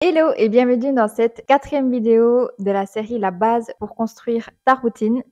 Hello et bienvenue dans cette quatrième vidéo de la série La base pour construire ta routine.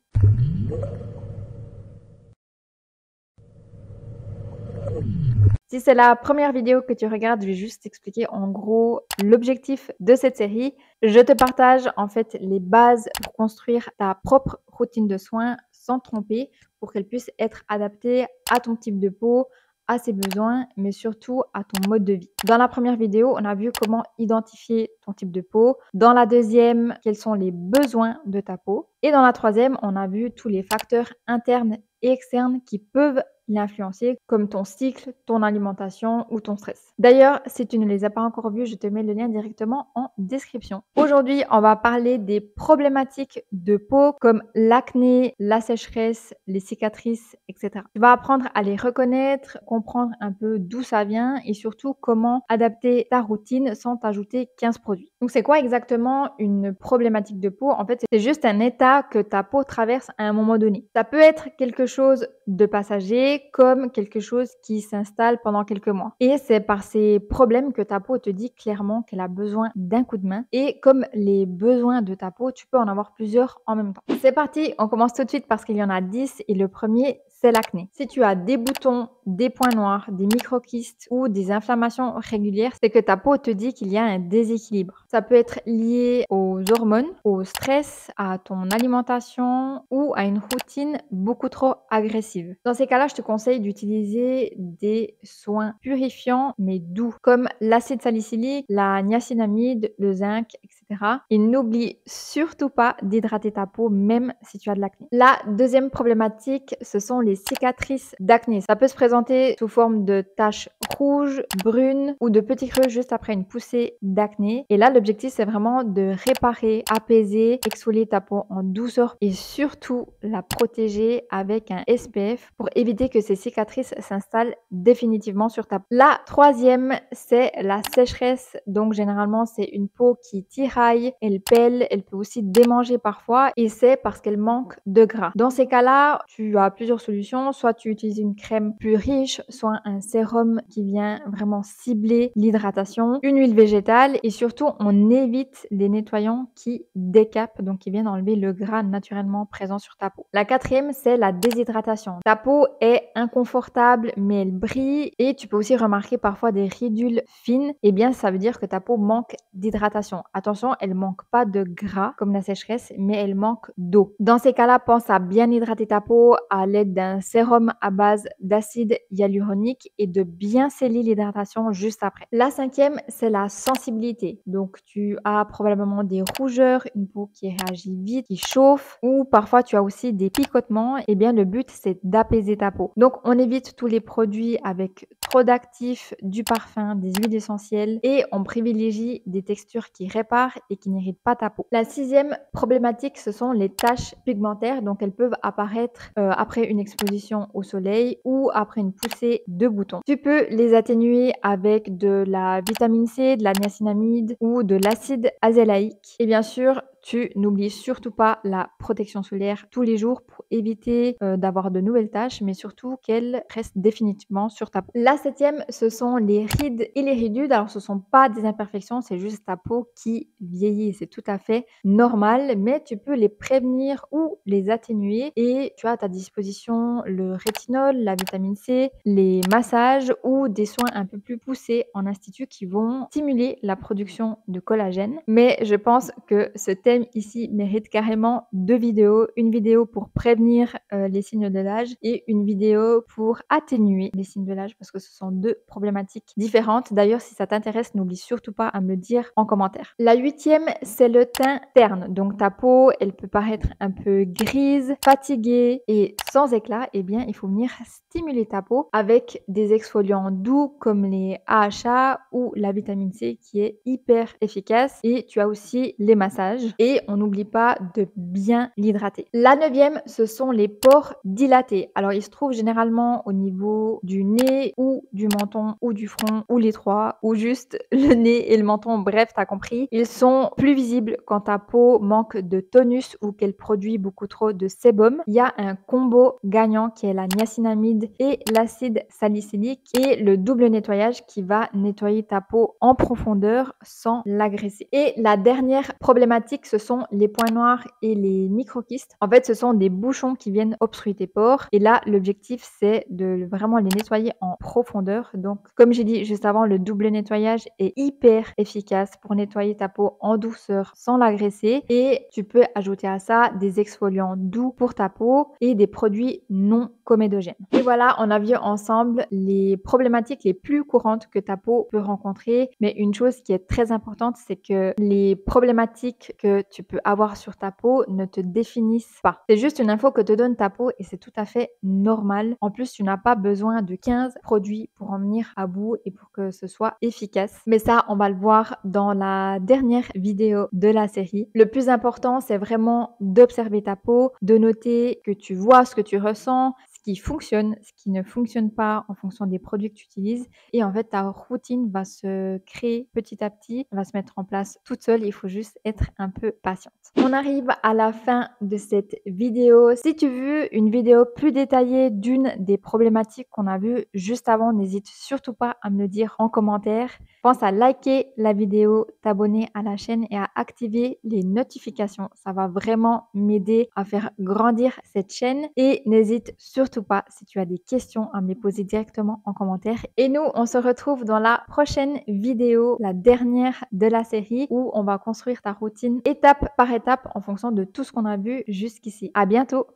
Si c'est la première vidéo que tu regardes, je vais juste t'expliquer en gros l'objectif de cette série. Je te partage en fait les bases pour construire ta propre routine de soins sans te tromper pour qu'elle puisse être adaptée à ton type de peau, à ses besoins, mais surtout à ton mode de vie. Dans la première vidéo, on a vu comment identifier ton type de peau. Dans la deuxième, quels sont les besoins de ta peau. Et dans la troisième, on a vu tous les facteurs internes et externes qui peuvent l'influencer, comme ton cycle, ton alimentation ou ton stress. D'ailleurs, si tu ne les as pas encore vus, je te mets le lien directement en description. Aujourd'hui, on va parler des problématiques de peau comme l'acné, la sécheresse, les cicatrices, etc. Tu vas apprendre à les reconnaître, comprendre un peu d'où ça vient et surtout comment adapter ta routine sans t'ajouter 15 produits. Donc, c'est quoi exactement une problématique de peau? En fait, c'est juste un état que ta peau traverse à un moment donné. Ça peut être quelque chose de passager comme quelque chose qui s'installe pendant quelques mois. Et c'est par ces problèmes que ta peau te dit clairement qu'elle a besoin d'un coup de main. Et comme les besoins de ta peau, tu peux en avoir plusieurs en même temps. C'est parti, on commence tout de suite parce qu'il y en a 10 et le premier, c'est l'acné. Si tu as des boutons, des points noirs, des microkystes ou des inflammations régulières, c'est que ta peau te dit qu'il y a un déséquilibre. Ça peut être lié aux hormones, au stress, à ton alimentation ou à une routine beaucoup trop agressive. Dans ces cas-là, je te conseille d'utiliser des soins purifiants mais doux comme l'acide salicylique, la niacinamide, le zinc, etc. Et n'oublie surtout pas d'hydrater ta peau même si tu as de l'acné. La deuxième problématique, ce sont les cicatrices d'acné. Ça peut se présenter sous forme de taches rouges, brunes ou de petits creux juste après une poussée d'acné. Et là, l'objectif, c'est vraiment de réparer, apaiser, exfolier ta peau en douceur et surtout la protéger avec un SPF pour éviter que ces cicatrices s'installent définitivement sur ta peau. La troisième, c'est la sécheresse. Donc, généralement, c'est une peau qui tiraille, elle pèle, elle peut aussi démanger parfois et c'est parce qu'elle manque de gras. Dans ces cas-là, tu as plusieurs solutions. Soit tu utilises une crème plus riche, soit un sérum qui vient vraiment cibler l'hydratation, une huile végétale et surtout, on évite les nettoyants qui décapent, donc qui viennent enlever le gras naturellement présent sur ta peau. La quatrième, c'est la déshydratation. Ta peau est inconfortable, mais elle brille et tu peux aussi remarquer parfois des ridules fines. Eh bien, ça veut dire que ta peau manque d'hydratation. Attention, elle manque pas de gras comme la sécheresse, mais elle manque d'eau. Dans ces cas-là, pense à bien hydrater ta peau à l'aide d'un sérum à base d'acide hyaluronique et de bien sceller l'hydratation juste après. La cinquième, c'est la sensibilité. Donc, tu as probablement des rougeurs, une peau qui réagit vite, qui chauffe ou parfois tu as aussi des picotements. Eh bien, le but, c'est d'apaiser ta peau. Donc, on évite tous les produits avec trop d'actifs, du parfum, des huiles essentielles et on privilégie des textures qui réparent et qui n'irritent pas ta peau. La sixième problématique, ce sont les taches pigmentaires. Donc, elles peuvent apparaître après une exposition au soleil ou après une poussée de boutons. Tu peux les atténuer avec de la vitamine C, de la niacinamide ou de l'acide azélaïque. Et bien sûr, tu n'oublies surtout pas la protection solaire tous les jours pour éviter d'avoir de nouvelles taches, mais surtout qu'elles restent définitivement sur ta peau. La septième, ce sont les rides et les ridules. Alors, ce ne sont pas des imperfections, c'est juste ta peau qui vieillit. C'est tout à fait normal, mais tu peux les prévenir ou les atténuer. Et tu as à ta disposition le rétinol, la vitamine C, les massages ou des soins un peu plus poussés en institut qui vont stimuler la production de collagène. Mais je pense que ce thème ici mérite carrément deux vidéos. Une vidéo pour prévenir les signes de l'âge et une vidéo pour atténuer les signes de l'âge parce que ce sont deux problématiques différentes. D'ailleurs, si ça t'intéresse, n'oublie surtout pas à me le dire en commentaire. La huitième, c'est le teint terne. Donc ta peau, elle peut paraître un peu grise, fatiguée et sans éclat. Eh bien, il faut venir stimuler ta peau avec des exfoliants doux comme les AHA ou la vitamine C qui est hyper efficace. Et tu as aussi les massages. et on n'oublie pas de bien l'hydrater. La 9e, ce sont les pores dilatés. Alors, ils se trouvent généralement au niveau du nez ou du menton ou du front ou les trois ou juste le nez et le menton. Bref, t'as compris. Ils sont plus visibles quand ta peau manque de tonus ou qu'elle produit beaucoup trop de sébum. Il y a un combo gagnant qui est la niacinamide et l'acide salicylique et le double nettoyage qui va nettoyer ta peau en profondeur sans l'agresser. Et la dernière problématique, ce sont les points noirs et les microkystes. En fait, ce sont des bouchons qui viennent obstruer tes pores. Et là, l'objectif, c'est de vraiment les nettoyer en profondeur. Donc, comme j'ai dit juste avant, le double nettoyage est hyper efficace pour nettoyer ta peau en douceur sans l'agresser. Et tu peux ajouter à ça des exfoliants doux pour ta peau et des produits non comédogènes. Et voilà, on a vu ensemble les problématiques les plus courantes que ta peau peut rencontrer. Mais une chose qui est très importante, c'est que les problématiques que tu peux avoir sur ta peau ne te définissent pas. C'est juste une info que te donne ta peau et c'est tout à fait normal. En plus, tu n'as pas besoin de 15 produits pour en venir à bout et pour que ce soit efficace. Mais ça, on va le voir dans la dernière vidéo de la série. Le plus important, c'est vraiment d'observer ta peau, de noter que tu vois ce que tu ressens, ce qui fonctionne, ce qui ne fonctionne pas en fonction des produits que tu utilises. Et en fait, ta routine va se créer petit à petit, va se mettre en place toute seule. Il faut juste être un peu patiente. On arrive à la fin de cette vidéo. Si tu veux une vidéo plus détaillée d'une des problématiques qu'on a vues juste avant, n'hésite surtout pas à me le dire en commentaire. Pense à liker la vidéo, t'abonner à la chaîne et à activer les notifications. Ça va vraiment m'aider à faire grandir cette chaîne. Et n'hésite surtout pas, si tu as des questions, à me les poser directement en commentaire. Et nous, on se retrouve dans la prochaine vidéo, la dernière de la série, où on va construire ta routine étape par étape en fonction de tout ce qu'on a vu jusqu'ici. À bientôt!